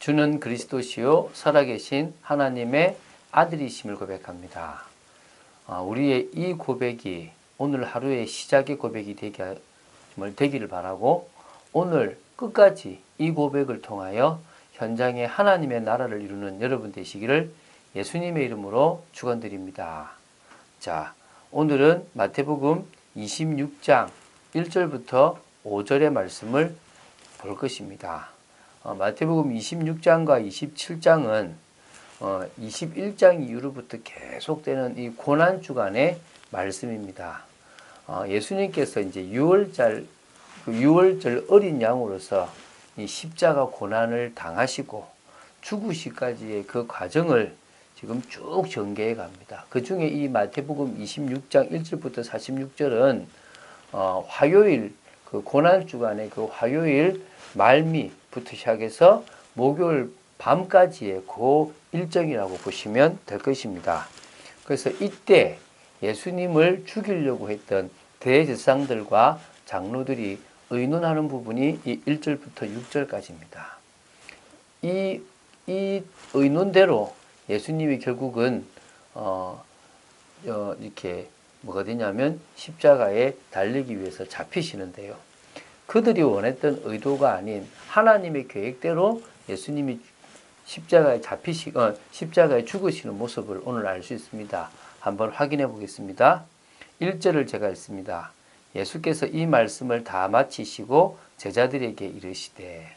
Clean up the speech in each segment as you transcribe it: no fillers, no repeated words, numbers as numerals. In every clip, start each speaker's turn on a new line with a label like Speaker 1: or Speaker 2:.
Speaker 1: 주는 그리스도시요 살아계신 하나님의 아들이심을 고백합니다. 우리의 이 고백이 오늘 하루의 시작의 고백이 되기를 바라고, 오늘 끝까지 이 고백을 통하여 현장에 하나님의 나라를 이루는 여러분 되시기를 예수님의 이름으로 축원드립니다. 자, 오늘은 마태복음 26장 1절부터 5절의 말씀을 볼 것입니다. 마태복음 26장과 27장은 21장 이후로부터 계속되는 이 고난주간의 말씀입니다. 예수님께서 이제 6월절 어린 양으로서 이 십자가 고난을 당하시고 죽으시까지의 그 과정을 지금 쭉 전개해 갑니다. 그 중에 이 마태복음 26장 1절부터 46절은 화요일, 그 고난주간의 그 화요일 말미부터 시작해서 목요일 밤까지의 그 일정이라고 보시면 될 것입니다. 그래서 이때 예수님을 죽이려고 했던 대제사장들과 장로들이 의논하는 부분이 이 1절부터 6절까지입니다. 이 의논대로 예수님이 결국은 이렇게 뭐가 되냐면 십자가에 달리기 위해서 잡히시는데요. 그들이 원했던 의도가 아닌 하나님의 계획대로 예수님이 십자가에 죽으시는 모습을 오늘 알 수 있습니다. 한번 확인해 보겠습니다. 1절을 제가 읽습니다. 예수께서 이 말씀을 다 마치시고 제자들에게 이르시되,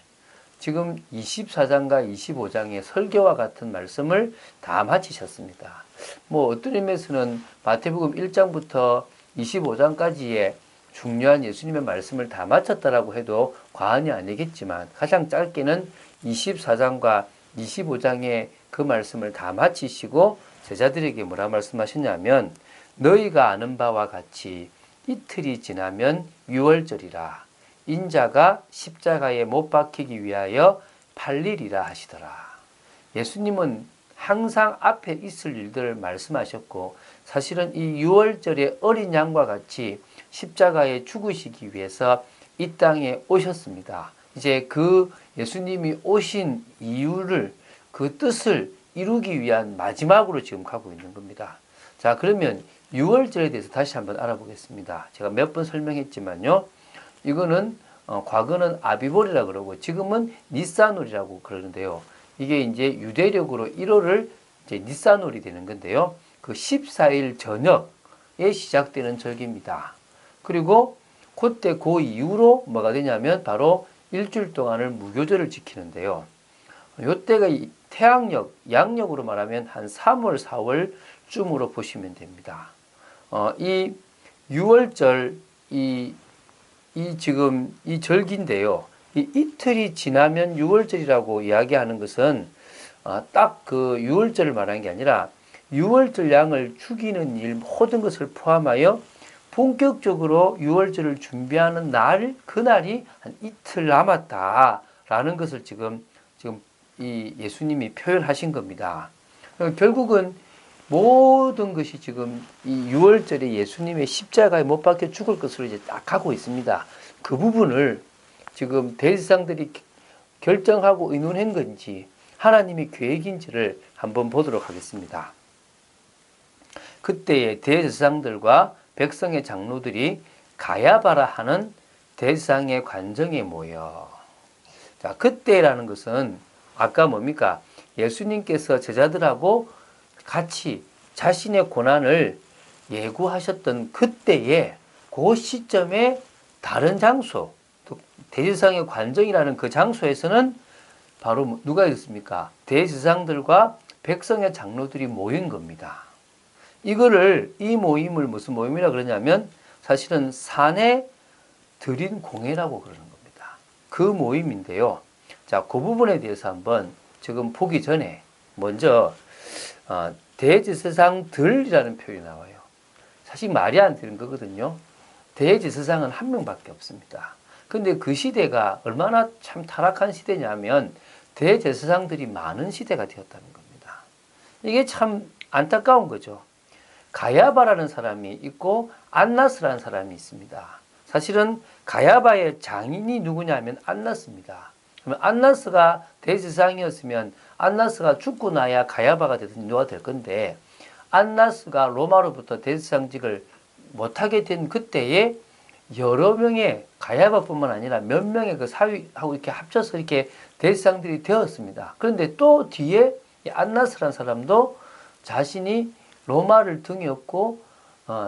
Speaker 1: 지금 24장과 25장의 설교와 같은 말씀을 다 마치셨습니다. 어떤 의미에서는 마태복음 1장부터 25장까지의 중요한 예수님의 말씀을 다 마쳤다라고 해도 과언이 아니겠지만, 가장 짧게는 24장과 25장의 그 말씀을 다 마치시고 제자들에게 뭐라 말씀하셨냐면, 너희가 아는 바와 같이 이틀이 지나면 유월절이라. 인자가 십자가에 못 박히기 위하여 팔리리라 하시더라. 예수님은 항상 앞에 있을 일들을 말씀하셨고, 사실은 이 유월절의 어린 양과 같이 십자가에 죽으시기 위해서 이 땅에 오셨습니다. 이제 그 예수님이 오신 이유를, 그 뜻을 이루기 위한 마지막으로 지금 가고 있는 겁니다. 자, 그러면 유월절에 대해서 다시 한번 알아보겠습니다. 제가 몇 번 설명했지만요. 이거는 과거는 아비볼이라 그러고 지금은 니산월이라고 그러는데요. 이게 이제 유대력으로 1월을 이제 니산월이 되는 건데요. 그 14일 저녁에 시작되는 절기입니다. 그리고 그때 그 이후로 뭐가 되냐면 바로 일주일 동안을 무교절을 지키는데요. 요때가 태양력, 양력으로 말하면 한 3월, 4월쯤으로 보시면 됩니다. 이 6월절, 지금 이 절기인데요. 이 이틀이 지나면 6월절이라고 이야기하는 것은 딱 그 6월절을 말하는 게 아니라 6월절 양을 죽이는 일 모든 것을 포함하여 본격적으로 6월절을 준비하는 날, 그날이 한 이틀 남았다라는 것을 지금 이 예수님이 표현하신 겁니다. 결국은 모든 것이 지금 이 6월절에 예수님의 십자가에 못 박혀 죽을 것으로 이제 딱 가고 있습니다. 그 부분을 지금 대제사장들이 결정하고 의논한 건지 하나님의 계획인지를 한번 보도록 하겠습니다. 그때의 대제사장들과 백성의 장로들이 가야바라 하는 대제사장의 관정에 모여. 자, 그때라는 것은 아까 뭡니까? 예수님께서 제자들하고 같이 자신의 고난을 예고하셨던 그때에 그 시점에 다른 장소, 대제사장의 관정이라는 그 장소에서는 바로 누가 있습니까? 대제사장들과 백성의 장로들이 모인 겁니다. 이 모임을 무슨 모임이라 그러냐면 사실은 산에 드린 공회라고 그러는 겁니다. 그 모임인데요. 자, 그 부분에 대해서 한번 지금 보기 전에 먼저 대제사장들이라는 표현이 나와요. 사실 말이 안 되는 거거든요. 대제사장은 한 명밖에 없습니다. 근데 그 시대가 얼마나 참 타락한 시대냐면 대제사장들이 많은 시대가 되었다는 겁니다. 이게 참 안타까운 거죠. 가야바라는 사람이 있고 안나스라는 사람이 있습니다. 사실은 가야바의 장인이 누구냐면 안나스입니다. 그러면 안나스가 대제사장이었으면 안나스가 죽고 나야 가야바가 되든 누가 될 건데, 안나스가 로마로부터 대제사장직을 못하게 된 그때에 여러 명의, 가야바뿐만 아니라 몇 명의 그 사위하고 이렇게 합쳐서 이렇게 대제사장들이 되었습니다. 그런데 또 뒤에 안나스라는 사람도 자신이 로마를 등에 업고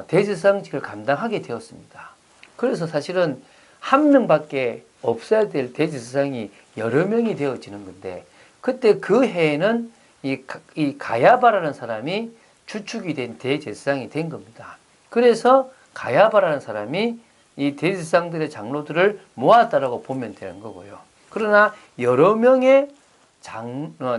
Speaker 1: 대제사장직을 감당하게 되었습니다. 그래서 사실은 한 명밖에 없어야 될 대제사장이 여러 명이 되어지는 건데, 그때 그 해에는 이 가야바라는 사람이 주축이 된 대제사장이 된 겁니다. 그래서 가야바라는 사람이 이 대제사장들의 장로들을 모았다라고 보면 되는 거고요. 그러나 여러 명의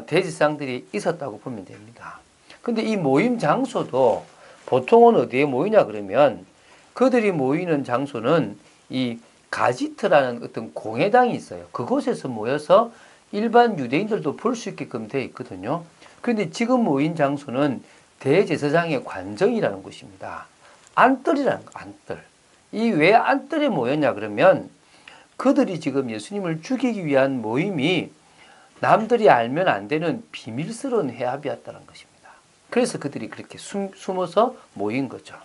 Speaker 1: 대제사장들이 있었다고 보면 됩니다. 근데 이 모임 장소도 보통은 어디에 모이냐 그러면, 그들이 모이는 장소는 이 가지트라는 어떤 공회당이 있어요. 그곳에서 모여서 일반 유대인들도 볼 수 있게끔 되어 있거든요. 그런데 지금 모인 장소는 대제사장의 관정이라는 곳입니다. 안뜰이라는 거, 안뜰. 이 왜 안뜰에 모였냐 그러면, 그들이 지금 예수님을 죽이기 위한 모임이 남들이 알면 안 되는 비밀스러운 회합이었다는 것입니다. 그래서 그들이 그렇게 숨어서 모인 거죠.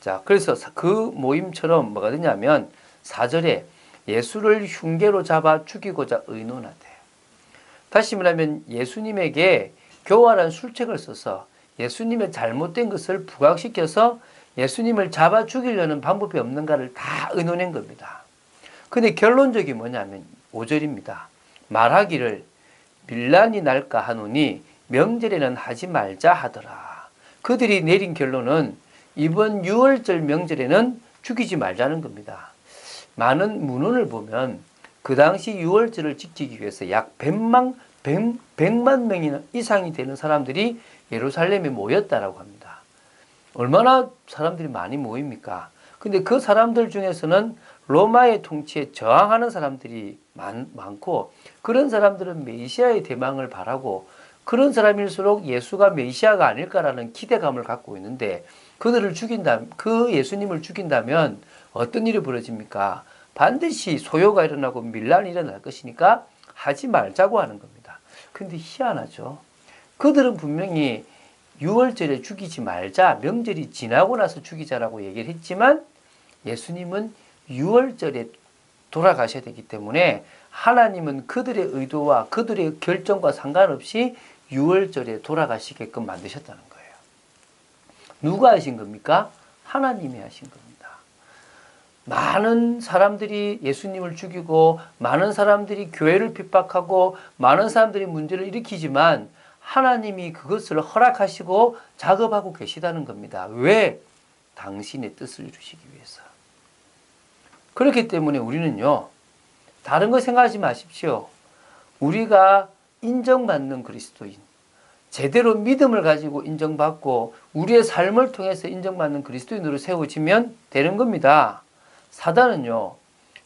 Speaker 1: 자, 그래서 그 모임처럼 뭐가 되냐면 4절에 예수를 흉계로 잡아 죽이고자 의논하되, 다시 말하면 예수님에게 교활한 술책을 써서 예수님의 잘못된 것을 부각시켜서 예수님을 잡아 죽이려는 방법이 없는가를 다 의논한 겁니다. 근데 결론적이 뭐냐면 5절입니다. 말하기를 밀란이 날까 하노니 명절에는 하지 말자 하더라. 그들이 내린 결론은 이번 6월절 명절에는 죽이지 말자는 겁니다. 많은 문헌을 보면 그 당시 6월절을 지키기 위해서 약 100만 명 이상이 되는 사람들이 예루살렘에 모였다라고 합니다. 얼마나 사람들이 많이 모입니까? 근데 그 사람들 중에서는 로마의 통치에 저항하는 사람들이 많고, 그런 사람들은 메시아의 대망을 바라고, 그런 사람일수록 예수가 메시아가 아닐까라는 기대감을 갖고 있는데, 그들을 그 예수님을 죽인다면 어떤 일이 벌어집니까? 반드시 소요가 일어나고 밀란이 일어날 것이니까 하지 말자고 하는 겁니다. 근데 희한하죠. 그들은 분명히 6월절에 죽이지 말자, 명절이 지나고 나서 죽이자라고 얘기를 했지만, 예수님은 6월절에 돌아가셔야 되기 때문에 하나님은 그들의 의도와 그들의 결정과 상관없이 6월절에 돌아가시게끔 만드셨다는 거예요. 누가 하신 겁니까? 하나님이 하신 겁니다. 많은 사람들이 예수님을 죽이고, 많은 사람들이 교회를 핍박하고, 많은 사람들이 문제를 일으키지만 하나님이 그것을 허락하시고 작업하고 계시다는 겁니다. 왜? 당신의 뜻을 이루시기 위해서. 그렇기 때문에 우리는요, 다른 거 생각하지 마십시오. 우리가 인정받는 그리스도인, 제대로 믿음을 가지고 인정받고 우리의 삶을 통해서 인정받는 그리스도인으로 세워지면 되는 겁니다. 사단은요,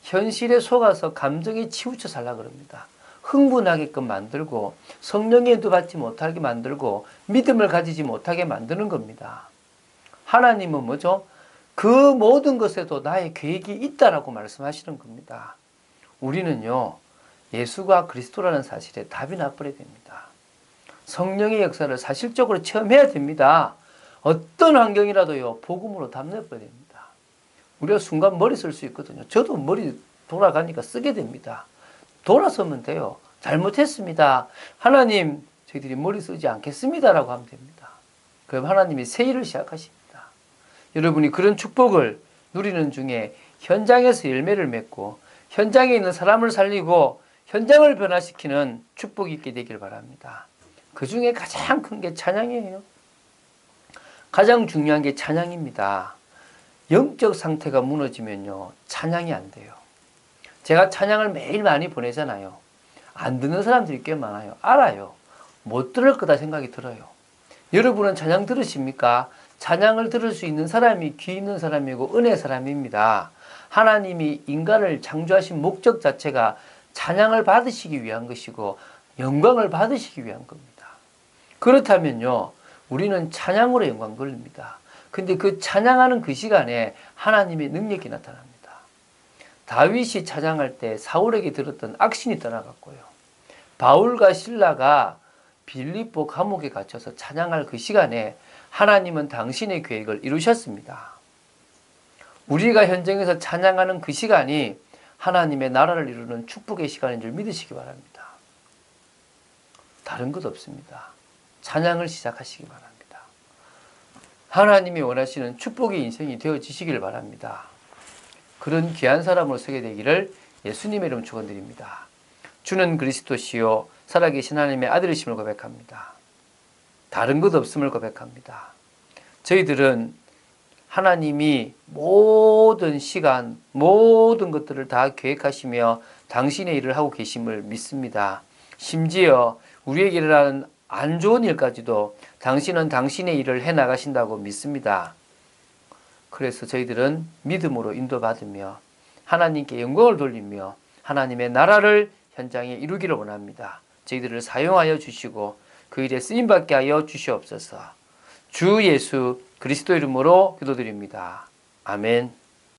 Speaker 1: 현실에 속아서 감정에 치우쳐 살라 그럽니다. 흥분하게끔 만들고, 성령의 인도 받지 못하게 만들고, 믿음을 가지지 못하게 만드는 겁니다. 하나님은 뭐죠? 그 모든 것에도 나의 계획이 있다라고 말씀하시는 겁니다. 우리는요, 예수가 그리스도라는 사실에 답이 나버려야 됩니다. 성령의 역사를 사실적으로 체험해야 됩니다. 어떤 환경이라도요, 복음으로 답내버려야 됩니다. 우리가 순간 머리 쓸 수 있거든요. 저도 머리 돌아가니까 쓰게 됩니다. 돌아서면 돼요. 잘못했습니다. 하나님, 저희들이 머리 쓰지 않겠습니다라고 하면 됩니다. 그럼 하나님이 새 일을 시작하십니다. 여러분이 그런 축복을 누리는 중에 현장에서 열매를 맺고, 현장에 있는 사람을 살리고, 현장을 변화시키는 축복이 있게 되길 바랍니다. 그 중에 가장 큰 게 찬양이에요. 가장 중요한 게 찬양입니다. 영적 상태가 무너지면요, 찬양이 안 돼요. 제가 찬양을 매일 많이 보내잖아요. 안 듣는 사람들이 꽤 많아요. 알아요. 못 들을 거다 생각이 들어요. 여러분은 찬양 들으십니까? 찬양을 들을 수 있는 사람이 귀 있는 사람이고 은혜 사람입니다. 하나님이 인간을 창조하신 목적 자체가 찬양을 받으시기 위한 것이고 영광을 받으시기 위한 겁니다. 그렇다면요, 우리는 찬양으로 영광 돌립니다. 근데 그 찬양하는 그 시간에 하나님의 능력이 나타납니다. 다윗이 찬양할 때 사울에게 들었던 악신이 떠나갔고요. 바울과 실라가 빌립보 감옥에 갇혀서 찬양할 그 시간에 하나님은 당신의 계획을 이루셨습니다. 우리가 현장에서 찬양하는 그 시간이 하나님의 나라를 이루는 축복의 시간인 줄 믿으시기 바랍니다. 다른 것 없습니다. 찬양을 시작하시기 바랍니다. 하나님이 원하시는 축복의 인생이 되어지시길 바랍니다. 그런 귀한 사람으로 서게 되기를 예수님의 이름 축원드립니다. 주는 그리스도시요 살아계신 하나님의 아들이심을 고백합니다. 다른 것 없음을 고백합니다. 저희들은 하나님이 모든 시간, 모든 것들을 다 계획하시며 당신의 일을 하고 계심을 믿습니다. 심지어 우리에게 일어나는 안 좋은 일까지도 당신은 당신의 일을 해나가신다고 믿습니다. 그래서 저희들은 믿음으로 인도받으며 하나님께 영광을 돌리며 하나님의 나라를 현장에 이루기를 원합니다. 저희들을 사용하여 주시고 그 일에 쓰임받게 하여 주시옵소서. 주 예수 그리스도 이름으로 기도드립니다. 아멘.